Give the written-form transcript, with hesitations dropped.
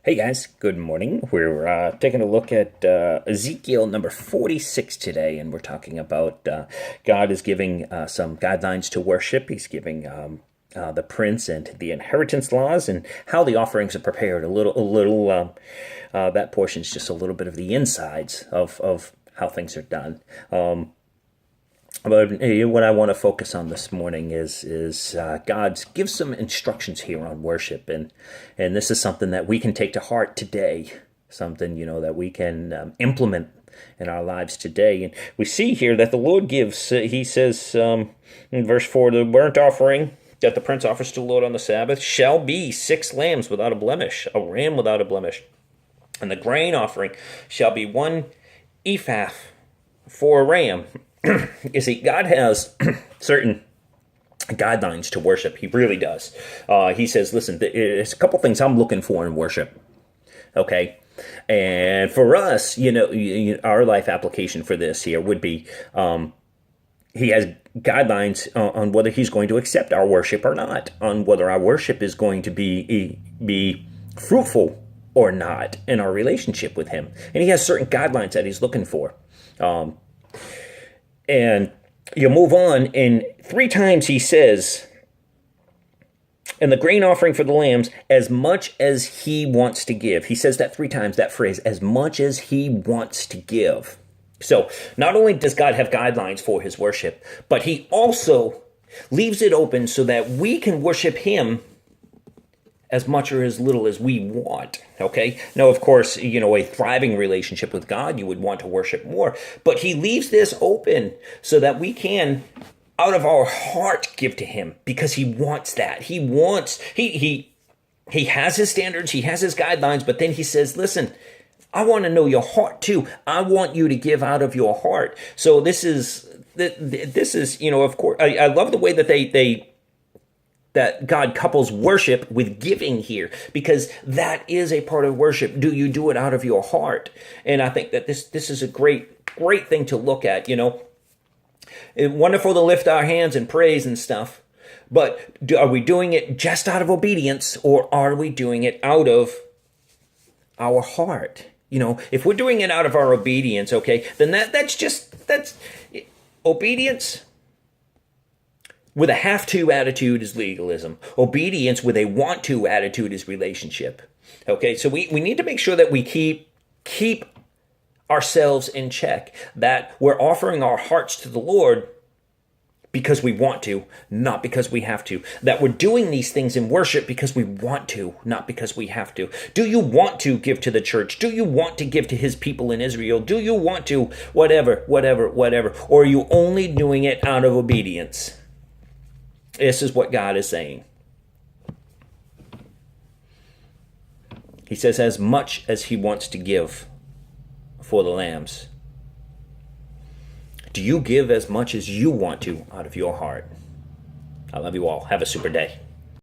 Hey guys, good morning. We're taking a look at Ezekiel number 46 today, and we're talking about God is giving some guidelines to worship. He's giving the prince and the inheritance laws and how the offerings are prepared. That portion is just a little bit of the insides of how things are done. But what I want to focus on this morning is God gives some instructions here on worship, and this is something that we can take to heart today, something that we can implement in our lives today. And we see here that the Lord gives. He says in verse 4, the burnt offering that the prince offers to the Lord on the Sabbath shall be 6 lambs without a blemish, a ram without a blemish, and the grain offering shall be 1 ephah for a ram. You see, God has certain guidelines to worship. He really does. He says, listen, there's a couple things I'm looking for in worship. Okay? And for us, our life application for this here would be he has guidelines on whether he's going to accept our worship or not, on whether our worship is going to be fruitful or not in our relationship with him. And he has certain guidelines that he's looking for. And you move on, and 3 times he says, and the grain offering for the lambs, as much as he wants to give. He says that 3 times, that phrase, as much as he wants to give. So not only does God have guidelines for his worship, but he also leaves it open so that we can worship him as much or as little as we want, okay? Now, of course, a thriving relationship with God, you would want to worship more, but he leaves this open so that we can, out of our heart, give to him, because he wants that. He has his standards, he has his guidelines, but then he says, listen, I want to know your heart too. I want you to give out of your heart. So this is, of course, I love the way that that God couples worship with giving here, because that is a part of worship. Do you do it out of your heart? And I think that this is a great thing to look at. It's wonderful to lift our hands and praise and stuff, but are we doing it just out of obedience, or are we doing it out of our heart? If we're doing it out of our obedience, okay, then that's obedience with a have-to attitude is legalism. Obedience with a want-to attitude is relationship. Okay, so we need to make sure that we keep ourselves in check, that we're offering our hearts to the Lord because we want to, not because we have to. That we're doing these things in worship because we want to, not because we have to. Do you want to give to the church? Do you want to give to his people in Israel? Do you want to whatever? Or are you only doing it out of obedience? This is what God is saying. He says, as much as he wants to give for the lambs. Do you give as much as you want to out of your heart? I love you all. Have a super day.